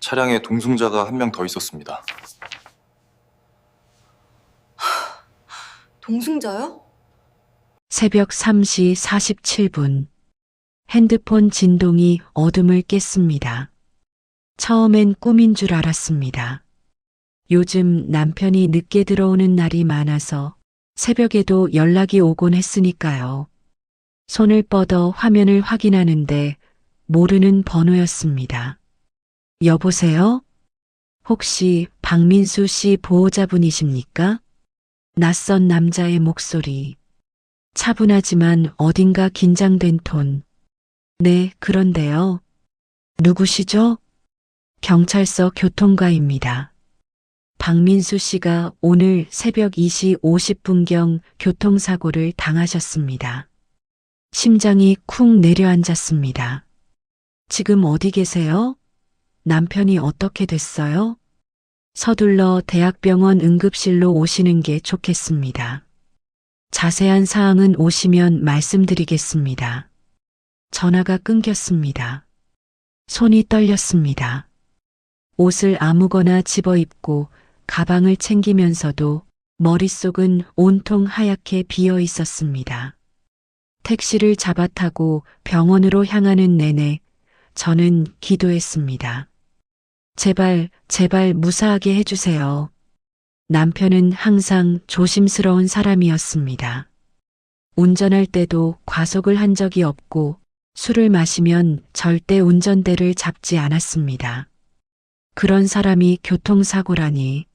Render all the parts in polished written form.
차량에 동승자가 한 명 더 있었습니다. 동승자요? 새벽 3시 47분. 핸드폰 진동이 어둠을 깼습니다. 처음엔 꿈인 줄 알았습니다. 요즘 남편이 늦게 들어오는 날이 많아서 새벽에도 연락이 오곤 했으니까요. 손을 뻗어 화면을 확인하는데 모르는 번호였습니다. 여보세요? 혹시 박민수 씨 보호자분이십니까? 낯선 남자의 목소리. 차분하지만 어딘가 긴장된 톤. 네, 그런데요. 누구시죠? 경찰서 교통과입니다. 박민수 씨가 오늘 새벽 2시 50분경 교통사고를 당하셨습니다. 심장이 쿵 내려앉았습니다. 지금 어디 계세요? 남편이 어떻게 됐어요? 서둘러 대학병원 응급실로 오시는 게 좋겠습니다. 자세한 사항은 오시면 말씀드리겠습니다. 전화가 끊겼습니다. 손이 떨렸습니다. 옷을 아무거나 집어입고 가방을 챙기면서도 머릿속은 온통 하얗게 비어 있었습니다. 택시를 잡아 타고 병원으로 향하는 내내 저는 기도했습니다. 제발, 제발 무사하게 해주세요. 남편은 항상 조심스러운 사람이었습니다. 운전할 때도 과속을 한 적이 없고 술을 마시면 절대 운전대를 잡지 않았습니다. 그런 사람이 교통사고라니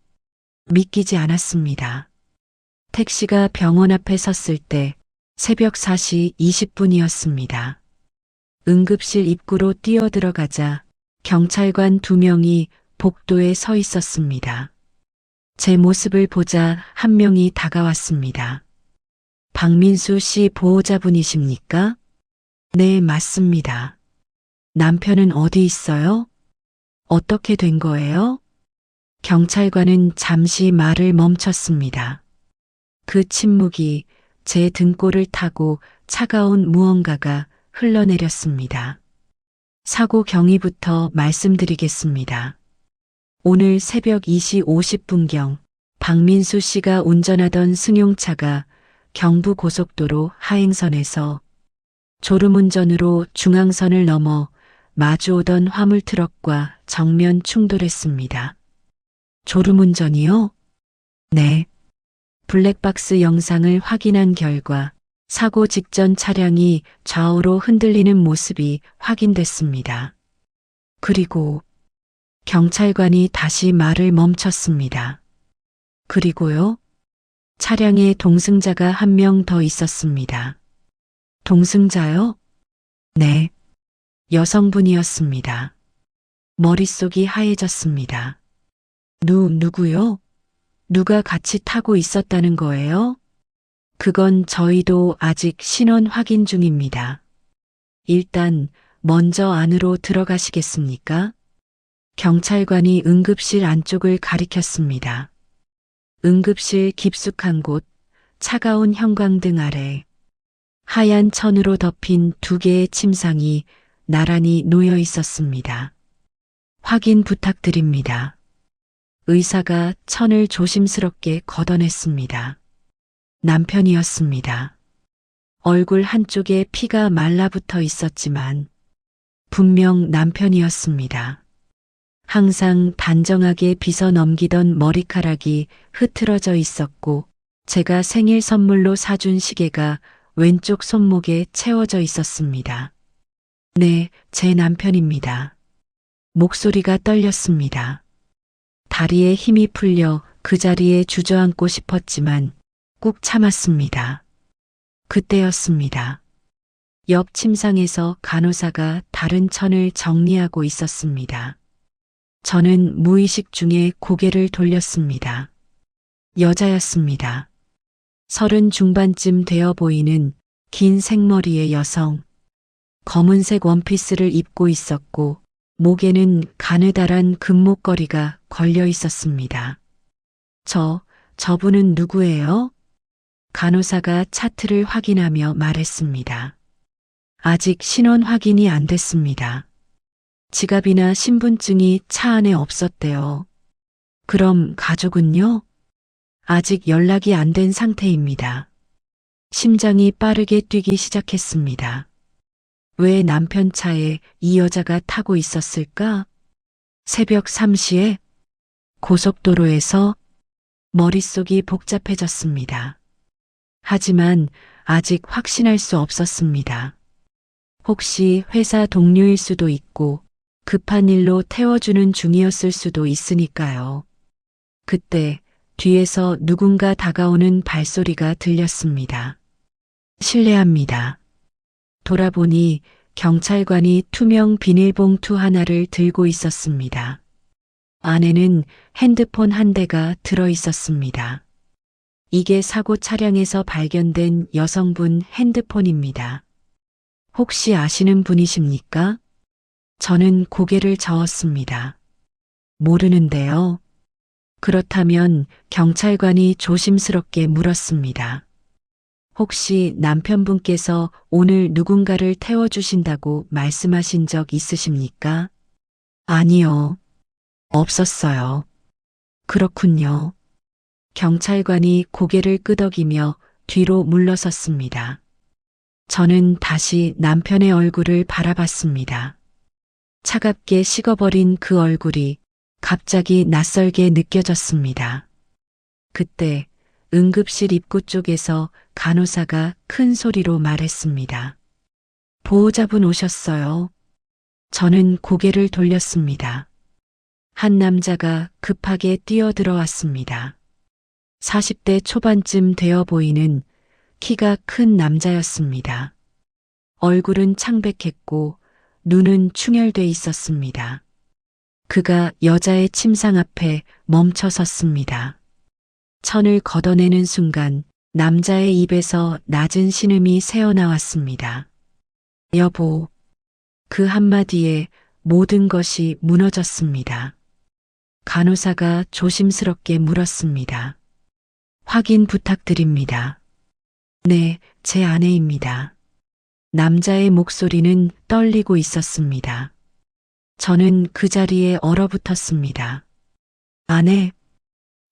믿기지 않았습니다. 택시가 병원 앞에 섰을 때 새벽 4시 20분이었습니다. 응급실 입구로 뛰어들어가자 경찰관 2명이 복도에 서 있었습니다. 제 모습을 보자 한 명이 다가왔습니다. 박민수 씨 보호자분이십니까? 네, 맞습니다. 남편은 어디 있어요? 어떻게 된 거예요? 경찰관은 잠시 말을 멈췄습니다. 그 침묵이 제 등골을 타고 차가운 무언가가 흘러내렸습니다. 사고 경위부터 말씀드리겠습니다. 오늘 새벽 2시 50분경 박민수 씨가 운전하던 승용차가 경부고속도로 하행선에서 졸음운전으로 중앙선을 넘어 마주오던 화물트럭과 정면 충돌했습니다. 졸음운전이요? 네. 블랙박스 영상을 확인한 결과 사고 직전 차량이 좌우로 흔들리는 모습이 확인됐습니다. 그리고 경찰관이 다시 말을 멈췄습니다. 그리고요? 차량에 동승자가 한 명 더 있었습니다. 동승자요? 네. 여성분이었습니다. 머릿속이 하얘졌습니다. 누구요? 누가 같이 타고 있었다는 거예요? 그건 저희도 아직 신원 확인 중입니다. 일단 먼저 안으로 들어가시겠습니까? 경찰관이 응급실 안쪽을 가리켰습니다. 응급실 깊숙한 곳, 차가운 형광등 아래 하얀 천으로 덮인 2개의 침상이 나란히 놓여 있었습니다. 확인 부탁드립니다. 의사가 천을 조심스럽게 걷어냈습니다. 남편이었습니다. 얼굴 한쪽에 피가 말라붙어 있었지만 분명 남편이었습니다. 항상 단정하게 빗어 넘기던 머리카락이 흐트러져 있었고 제가 생일 선물로 사준 시계가 왼쪽 손목에 채워져 있었습니다. 네, 제 남편입니다. 목소리가 떨렸습니다. 다리에 힘이 풀려 그 자리에 주저앉고 싶었지만 꾹 참았습니다. 그때였습니다. 옆 침상에서 간호사가 다른 천을 정리하고 있었습니다. 저는 무의식 중에 고개를 돌렸습니다. 여자였습니다. 30 중반쯤 되어 보이는 긴 생머리의 여성. 검은색 원피스를 입고 있었고 목에는 가느다란 금목걸이가 걸려 있었습니다. 저분은 누구예요? 간호사가 차트를 확인하며 말했습니다. 아직 신원 확인이 안 됐습니다. 지갑이나 신분증이 차 안에 없었대요. 그럼 가족은요? 아직 연락이 안 된 상태입니다. 심장이 빠르게 뛰기 시작했습니다. 왜 남편 차에 이 여자가 타고 있었을까? 새벽 3시에 고속도로에서 머릿속이 복잡해졌습니다. 하지만 아직 확신할 수 없었습니다. 혹시 회사 동료일 수도 있고 급한 일로 태워주는 중이었을 수도 있으니까요. 그때 뒤에서 누군가 다가오는 발소리가 들렸습니다. 실례합니다. 돌아보니 경찰관이 투명 비닐봉투 하나를 들고 있었습니다. 안에는 핸드폰 한 대가 들어 있었습니다. 이게 사고 차량에서 발견된 여성분 핸드폰입니다. 혹시 아시는 분이십니까? 저는 고개를 저었습니다. 모르는데요. 그렇다면 경찰관이 조심스럽게 물었습니다. 혹시 남편분께서 오늘 누군가를 태워주신다고 말씀하신 적 있으십니까? 아니요. 없었어요. 그렇군요. 경찰관이 고개를 끄덕이며 뒤로 물러섰습니다. 저는 다시 남편의 얼굴을 바라봤습니다. 차갑게 식어버린 그 얼굴이 갑자기 낯설게 느껴졌습니다. 그때 응급실 입구 쪽에서 간호사가 큰 소리로 말했습니다. 보호자분 오셨어요. 저는 고개를 돌렸습니다. 한 남자가 급하게 뛰어들어왔습니다. 40대 초반쯤 되어 보이는 키가 큰 남자였습니다. 얼굴은 창백했고 눈은 충혈돼 있었습니다. 그가 여자의 침상 앞에 멈춰 섰습니다. 천을 걷어내는 순간 남자의 입에서 낮은 신음이 새어나왔습니다. 여보. 그 한마디에 모든 것이 무너졌습니다. 간호사가 조심스럽게 물었습니다. 확인 부탁드립니다. 네, 제 아내입니다. 남자의 목소리는 떨리고 있었습니다. 저는 그 자리에 얼어붙었습니다. 아내?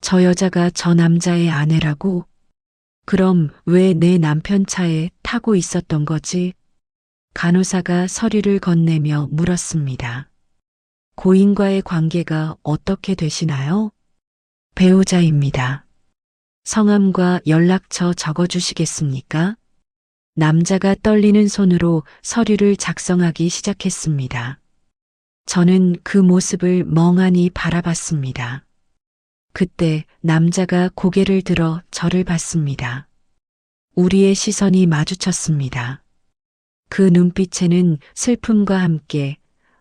저 여자가 저 남자의 아내라고? 그럼 왜 내 남편 차에 타고 있었던 거지? 간호사가 서류를 건네며 물었습니다. 고인과의 관계가 어떻게 되시나요? 배우자입니다. 성함과 연락처 적어주시겠습니까? 남자가 떨리는 손으로 서류를 작성하기 시작했습니다. 저는 그 모습을 멍하니 바라봤습니다. 그때 남자가 고개를 들어 저를 봤습니다. 우리의 시선이 마주쳤습니다. 그 눈빛에는 슬픔과 함께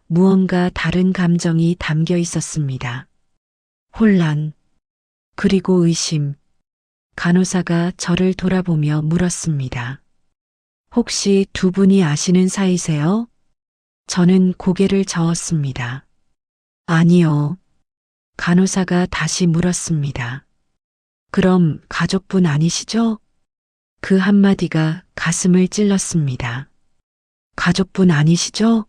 무언가 다른 감정이 담겨 있었습니다. 혼란, 그리고 의심. 간호사가 저를 돌아보며 물었습니다. 혹시 두 분이 아시는 사이세요? 저는 고개를 저었습니다. 아니요. 간호사가 다시 물었습니다. 그럼 가족분 아니시죠? 그 한마디가 가슴을 찔렀습니다. 가족분 아니시죠?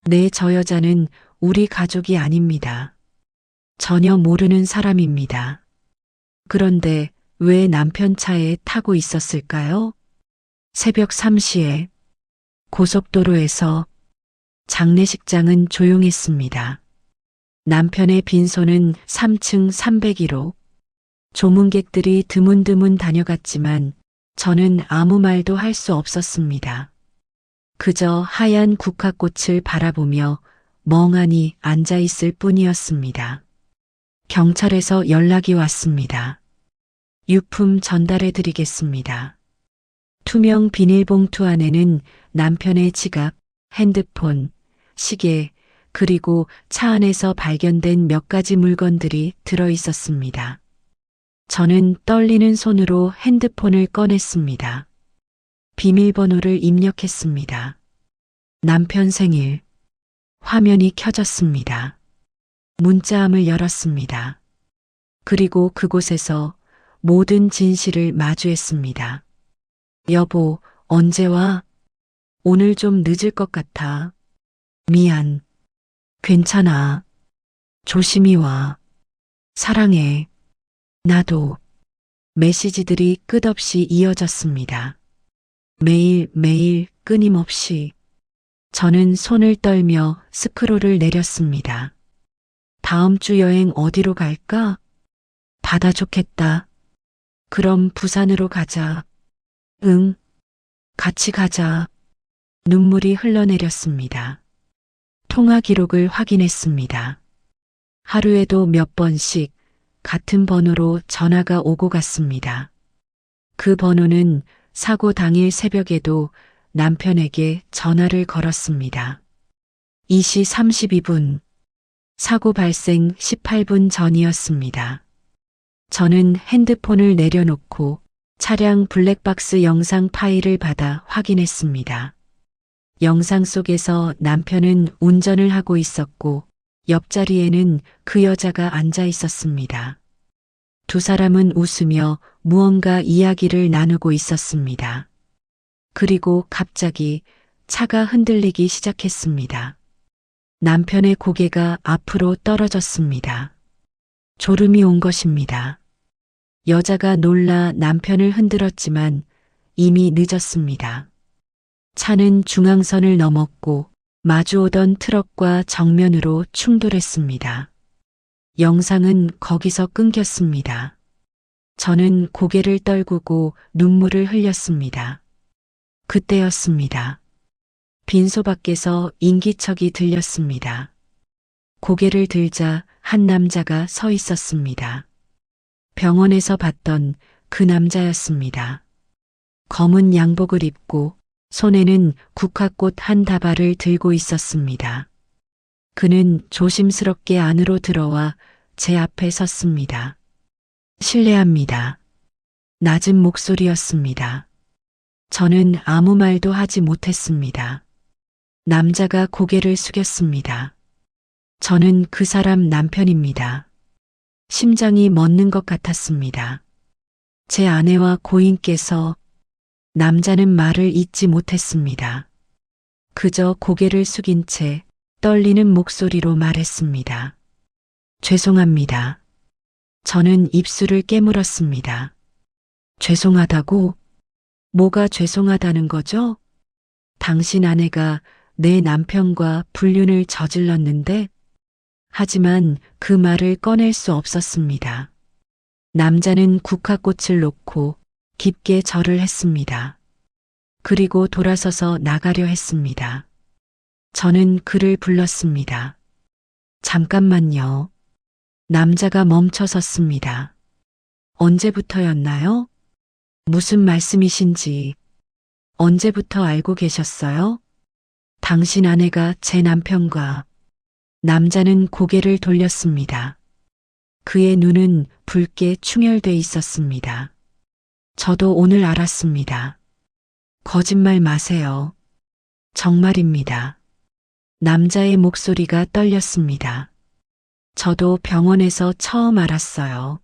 네, 저 여자는 우리 가족이 아닙니다. 전혀 모르는 사람입니다. 그런데 왜 남편 차에 타고 있었을까요? 새벽 3시에 고속도로에서 장례식장은 조용했습니다. 남편의 빈소는 3층 301호. 조문객들이 드문드문 다녀갔지만 저는 아무 말도 할 수 없었습니다. 그저 하얀 국화꽃을 바라보며 멍하니 앉아 있을 뿐이었습니다. 경찰에서 연락이 왔습니다. 유품 전달해 드리겠습니다. 투명 비닐봉투 안에는 남편의 지갑, 핸드폰, 시계, 그리고 차 안에서 발견된 몇 가지 물건들이 들어 있었습니다. 저는 떨리는 손으로 핸드폰을 꺼냈습니다. 비밀번호를 입력했습니다. 남편 생일. 화면이 켜졌습니다. 문자함을 열었습니다. 그리고 그곳에서 모든 진실을 마주했습니다. 여보, 언제 와? 오늘 좀 늦을 것 같아. 미안. 괜찮아. 조심히 와. 사랑해. 나도. 메시지들이 끝없이 이어졌습니다. 매일 끊임없이. 저는 손을 떨며 스크롤을 내렸습니다. 다음 주 여행 어디로 갈까? 바다 좋겠다. 그럼 부산으로 가자. 응, 같이 가자. 눈물이 흘러내렸습니다. 통화 기록을 확인했습니다. 하루에도 몇 번씩 같은 번호로 전화가 오고 갔습니다. 그 번호는 사고 당일 새벽에도 남편에게 전화를 걸었습니다. 2시 32분, 사고 발생 18분 전이었습니다. 저는 핸드폰을 내려놓고 차량 블랙박스 영상 파일을 받아 확인했습니다. 영상 속에서 남편은 운전을 하고 있었고 옆자리에는 그 여자가 앉아 있었습니다. 두 사람은 웃으며 무언가 이야기를 나누고 있었습니다. 그리고 갑자기 차가 흔들리기 시작했습니다. 남편의 고개가 앞으로 떨어졌습니다. 졸음이 온 것입니다. 여자가 놀라 남편을 흔들었지만 이미 늦었습니다. 차는 중앙선을 넘었고 마주오던 트럭과 정면으로 충돌했습니다. 영상은 거기서 끊겼습니다. 저는 고개를 떨구고 눈물을 흘렸습니다. 그때였습니다. 빈소 밖에서 인기척이 들렸습니다. 고개를 들자 한 남자가 서 있었습니다. 병원에서 봤던 그 남자였습니다. 검은 양복을 입고 손에는 국화꽃 한 다발을 들고 있었습니다. 그는 조심스럽게 안으로 들어와 제 앞에 섰습니다. 실례합니다. 낮은 목소리였습니다. 저는 아무 말도 하지 못했습니다. 남자가 고개를 숙였습니다. 저는 그 사람 남편입니다. 심장이 멎는 것 같았습니다. 제 아내와 고인께서. 남자는 말을 잇지 못했습니다. 그저 고개를 숙인 채 떨리는 목소리로 말했습니다. 죄송합니다. 저는 입술을 깨물었습니다. 죄송하다고? 뭐가 죄송하다는 거죠? 당신 아내가 내 남편과 불륜을 저질렀는데? 하지만 그 말을 꺼낼 수 없었습니다. 남자는 국화꽃을 놓고 깊게 절을 했습니다. 그리고 돌아서서 나가려 했습니다. 저는 그를 불렀습니다. 잠깐만요. 남자가 멈춰 섰습니다. 언제부터였나요? 무슨 말씀이신지. 언제부터 알고 계셨어요? 당신 아내가 제 남편과. 남자는 고개를 돌렸습니다. 그의 눈은 붉게 충혈돼 있었습니다. 저도 오늘 알았습니다. 거짓말 마세요. 정말입니다. 남자의 목소리가 떨렸습니다. 저도 병원에서 처음 알았어요.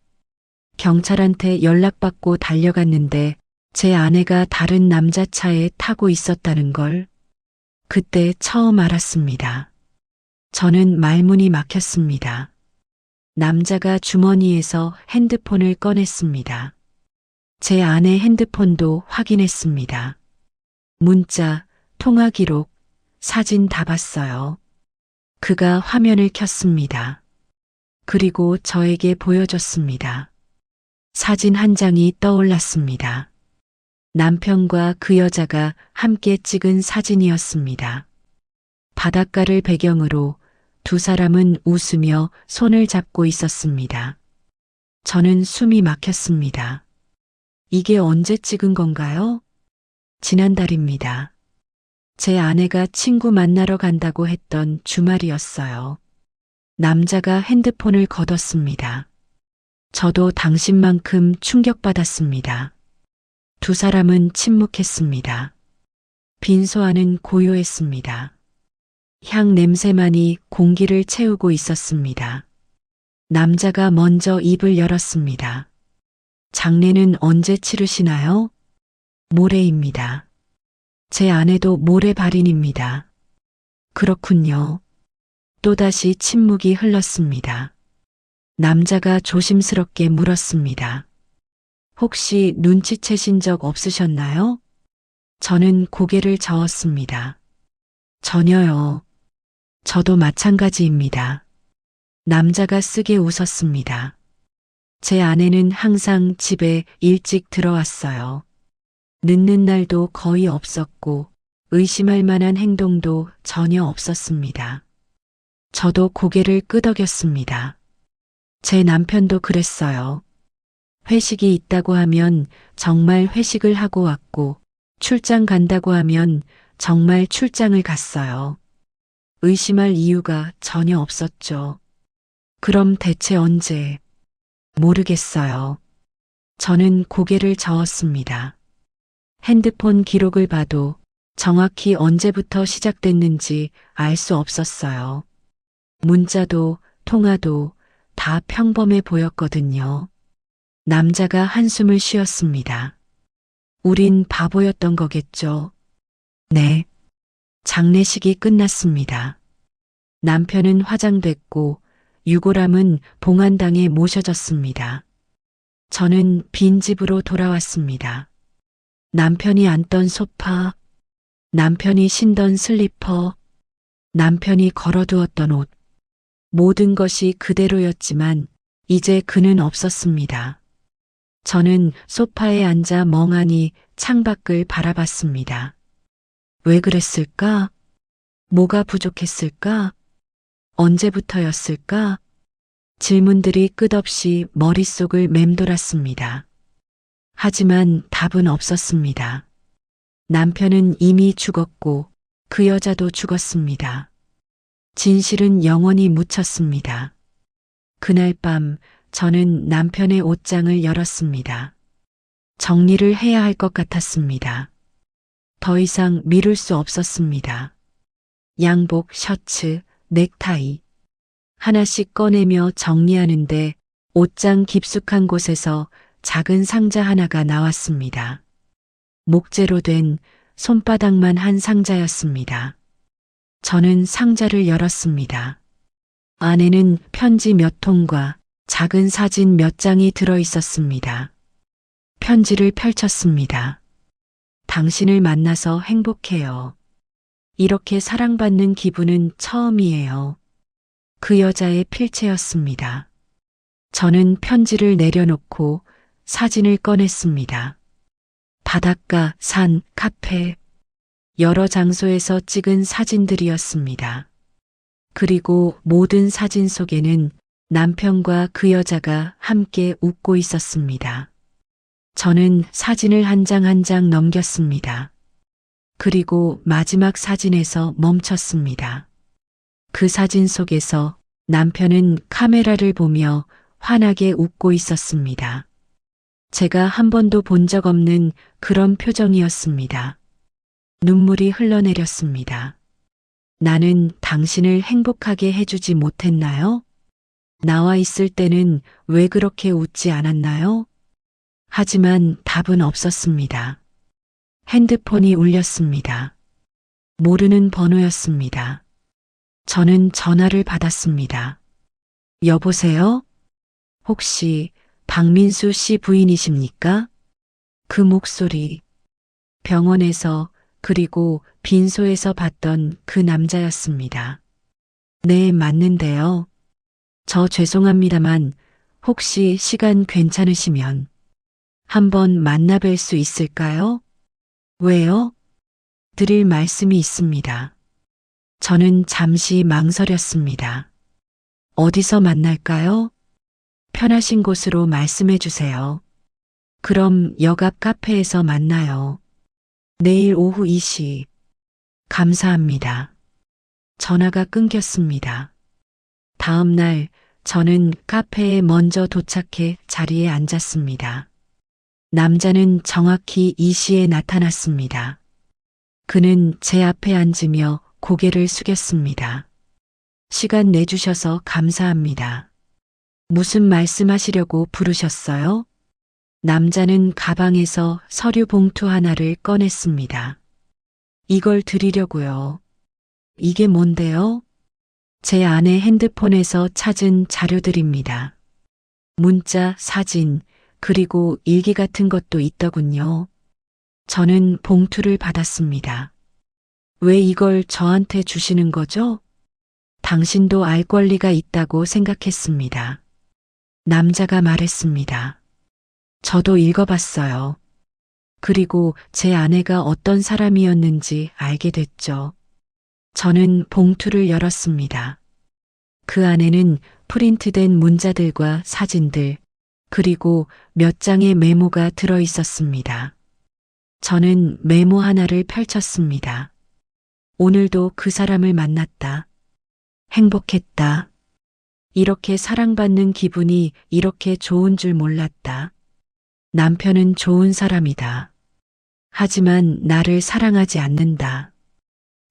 경찰한테 연락받고 달려갔는데 제 아내가 다른 남자 차에 타고 있었다는 걸 그때 처음 알았습니다. 저는 말문이 막혔습니다. 남자가 주머니에서 핸드폰을 꺼냈습니다. 제 아내 핸드폰도 확인했습니다. 문자, 통화 기록, 사진 다 봤어요. 그가 화면을 켰습니다. 그리고 저에게 보여줬습니다. 사진 한 장이 떠올랐습니다. 남편과 그 여자가 함께 찍은 사진이었습니다. 바닷가를 배경으로 두 사람은 웃으며 손을 잡고 있었습니다. 저는 숨이 막혔습니다. 이게 언제 찍은 건가요? 지난달입니다. 제 아내가 친구 만나러 간다고 했던 주말이었어요. 남자가 핸드폰을 걷었습니다. 저도 당신만큼 충격받았습니다. 두 사람은 침묵했습니다. 빈소 안은 고요했습니다. 향 냄새만이 공기를 채우고 있었습니다. 남자가 먼저 입을 열었습니다. 장례는 언제 치르시나요? 모레입니다. 제 아내도 모레 발인입니다. 그렇군요. 또다시 침묵이 흘렀습니다. 남자가 조심스럽게 물었습니다. 혹시 눈치채신 적 없으셨나요? 저는 고개를 저었습니다. 전혀요. 저도 마찬가지입니다. 남자가 쓰게 웃었습니다. 제 아내는 항상 집에 일찍 들어왔어요. 늦는 날도 거의 없었고 의심할 만한 행동도 전혀 없었습니다. 저도 고개를 끄덕였습니다. 제 남편도 그랬어요. 회식이 있다고 하면 정말 회식을 하고 왔고 출장 간다고 하면 정말 출장을 갔어요. 의심할 이유가 전혀 없었죠. 그럼 대체 언제? 모르겠어요. 저는 고개를 저었습니다. 핸드폰 기록을 봐도 정확히 언제부터 시작됐는지 알 수 없었어요. 문자도 통화도 다 평범해 보였거든요. 남자가 한숨을 쉬었습니다. 우린 바보였던 거겠죠. 네. 장례식이 끝났습니다. 남편은 화장됐고 유골함은 봉안당에 모셔졌습니다. 저는 빈 집으로 돌아왔습니다. 남편이 앉던 소파, 남편이 신던 슬리퍼, 남편이 걸어두었던 옷, 모든 것이 그대로였지만 이제 그는 없었습니다. 저는 소파에 앉아 멍하니 창밖을 바라봤습니다. 왜 그랬을까? 뭐가 부족했을까? 언제부터였을까? 질문들이 끝없이 머릿속을 맴돌았습니다. 하지만 답은 없었습니다. 남편은 이미 죽었고 그 여자도 죽었습니다. 진실은 영원히 묻혔습니다. 그날 밤 저는 남편의 옷장을 열었습니다. 정리를 해야 할 것 같았습니다. 더 이상 미룰 수 없었습니다. 양복, 셔츠, 넥타이 하나씩 꺼내며 정리하는데 옷장 깊숙한 곳에서 작은 상자 하나가 나왔습니다. 목재로 된 손바닥만 한 상자였습니다. 저는 상자를 열었습니다. 안에는 편지 몇 통과 작은 사진 몇 장이 들어 있었습니다. 편지를 펼쳤습니다. 당신을 만나서 행복해요. 이렇게 사랑받는 기분은 처음이에요. 그 여자의 필체였습니다. 저는 편지를 내려놓고 사진을 꺼냈습니다. 바닷가, 산, 카페, 여러 장소에서 찍은 사진들이었습니다. 그리고 모든 사진 속에는 남편과 그 여자가 함께 웃고 있었습니다. 저는 사진을 한 장 한 장 넘겼습니다. 그리고 마지막 사진에서 멈췄습니다. 그 사진 속에서 남편은 카메라를 보며 환하게 웃고 있었습니다. 제가 한 번도 본 적 없는 그런 표정이었습니다. 눈물이 흘러내렸습니다. 나는 당신을 행복하게 해주지 못했나요? 나와 있을 때는 왜 그렇게 웃지 않았나요? 하지만 답은 없었습니다. 핸드폰이 울렸습니다. 모르는 번호였습니다. 저는 전화를 받았습니다. 여보세요? 혹시 박민수 씨 부인이십니까? 그 목소리, 병원에서 그리고 빈소에서 봤던 그 남자였습니다. 네, 맞는데요. 저 죄송합니다만 혹시 시간 괜찮으시면 한번 만나뵐 수 있을까요? 왜요? 드릴 말씀이 있습니다. 저는 잠시 망설였습니다. 어디서 만날까요? 편하신 곳으로 말씀해 주세요. 그럼 역 앞 카페에서 만나요. 내일 오후 2시. 감사합니다. 전화가 끊겼습니다. 다음 날 저는 카페에 먼저 도착해 자리에 앉았습니다. 남자는 정확히 2시에 나타났습니다. 그는 제 앞에 앉으며 고개를 숙였습니다. 시간 내주셔서 감사합니다. 무슨 말씀하시려고 부르셨어요? 남자는 가방에서 서류 봉투 하나를 꺼냈습니다. 이걸 드리려고요. 이게 뭔데요? 제 아내 핸드폰에서 찾은 자료들입니다. 문자, 사진, 그리고 일기 같은 것도 있더군요. 저는 봉투를 받았습니다. 왜 이걸 저한테 주시는 거죠? 당신도 알 권리가 있다고 생각했습니다. 남자가 말했습니다. 저도 읽어봤어요. 그리고 제 아내가 어떤 사람이었는지 알게 됐죠. 저는 봉투를 열었습니다. 그 안에는 프린트된 문자들과 사진들, 그리고 몇 장의 메모가 들어 있었습니다. 저는 메모 하나를 펼쳤습니다. 오늘도 그 사람을 만났다. 행복했다. 이렇게 사랑받는 기분이 이렇게 좋은 줄 몰랐다. 남편은 좋은 사람이다. 하지만 나를 사랑하지 않는다.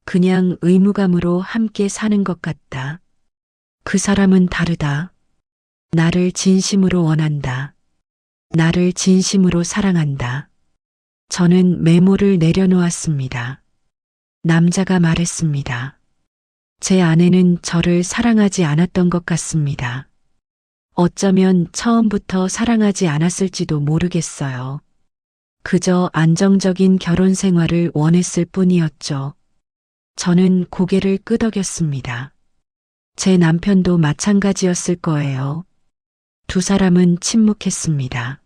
그냥 의무감으로 함께 사는 것 같다. 그 사람은 다르다. 나를 진심으로 원한다. 나를 진심으로 사랑한다. 저는 메모를 내려놓았습니다. 남자가 말했습니다. 제 아내는 저를 사랑하지 않았던 것 같습니다. 어쩌면 처음부터 사랑하지 않았을지도 모르겠어요. 그저 안정적인 결혼 생활을 원했을 뿐이었죠. 저는 고개를 끄덕였습니다. 제 남편도 마찬가지였을 거예요. 두 사람은 침묵했습니다.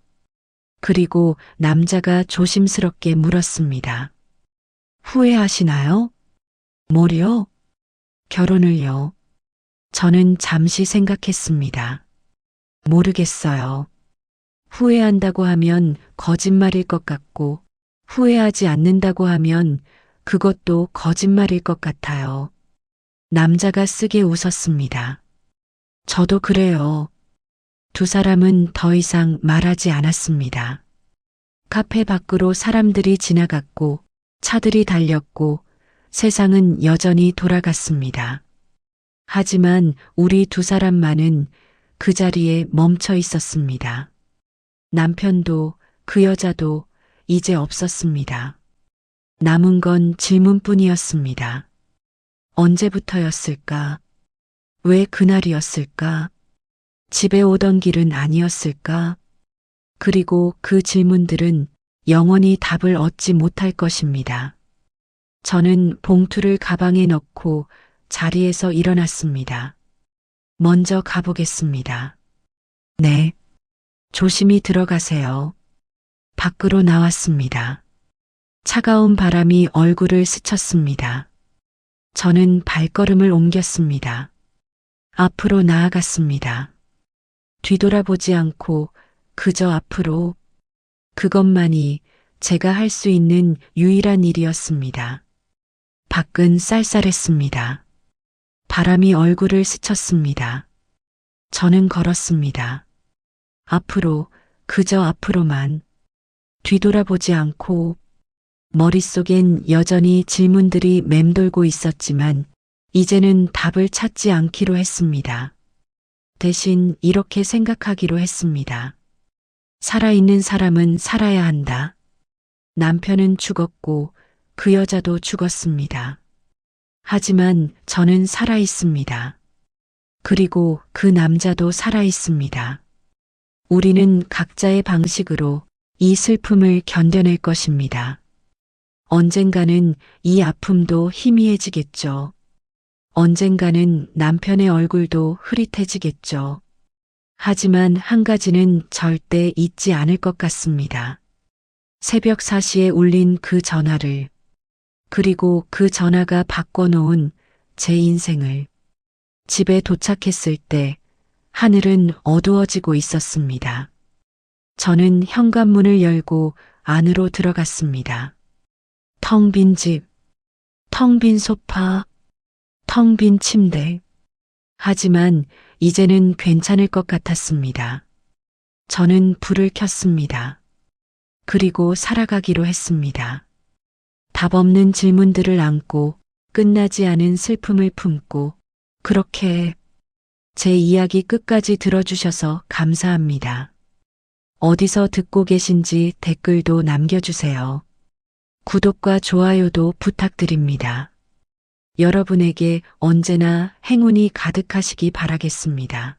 그리고 남자가 조심스럽게 물었습니다. 후회하시나요? 뭐요? 결혼을요. 저는 잠시 생각했습니다. 모르겠어요. 후회한다고 하면 거짓말일 것 같고, 후회하지 않는다고 하면 그것도 거짓말일 것 같아요. 남자가 쓰게 웃었습니다. 저도 그래요. 두 사람은 더 이상 말하지 않았습니다. 카페 밖으로 사람들이 지나갔고, 차들이 달렸고, 세상은 여전히 돌아갔습니다. 하지만 우리 두 사람만은 그 자리에 멈춰 있었습니다. 남편도 그 여자도 이제 없었습니다. 남은 건 질문뿐이었습니다. 언제부터였을까? 왜 그날이었을까? 집에 오던 길은 아니었을까? 그리고 그 질문들은 영원히 답을 얻지 못할 것입니다. 저는 봉투를 가방에 넣고 자리에서 일어났습니다. 먼저 가보겠습니다. 네. 조심히 들어가세요. 밖으로 나왔습니다. 차가운 바람이 얼굴을 스쳤습니다. 저는 발걸음을 옮겼습니다. 앞으로 나아갔습니다. 뒤돌아보지 않고 그저 앞으로, 그것만이 제가 할 수 있는 유일한 일이었습니다. 밖은 쌀쌀했습니다. 바람이 얼굴을 스쳤습니다. 저는 걸었습니다. 앞으로, 그저 앞으로만. 뒤돌아보지 않고, 머릿속엔 여전히 질문들이 맴돌고 있었지만, 이제는 답을 찾지 않기로 했습니다. 대신 이렇게 생각하기로 했습니다. 살아있는 사람은 살아야 한다. 남편은 죽었고 그 여자도 죽었습니다. 하지만 저는 살아 있습니다. 그리고 그 남자도 살아 있습니다. 우리는 각자의 방식으로 이 슬픔을 견뎌낼 것입니다. 언젠가는 이 아픔도 희미해지겠죠. 언젠가는 남편의 얼굴도 흐릿해지겠죠. 하지만 한 가지는 절대 잊지 않을 것 같습니다. 새벽 4시에 울린 그 전화를, 그리고 그 전화가 바꿔놓은 제 인생을. 집에 도착했을 때 하늘은 어두워지고 있었습니다. 저는 현관문을 열고 안으로 들어갔습니다. 텅 빈 집, 텅 빈 소파, 텅 빈 침대. 하지만 이제는 괜찮을 것 같았습니다. 저는 불을 켰습니다. 그리고 살아가기로 했습니다. 답 없는 질문들을 안고 끝나지 않은 슬픔을 품고 그렇게 제 이야기 끝까지 들어주셔서 감사합니다. 어디서 듣고 계신지 댓글도 남겨주세요. 구독과 좋아요도 부탁드립니다. 여러분에게 언제나 행운이 가득하시기 바라겠습니다.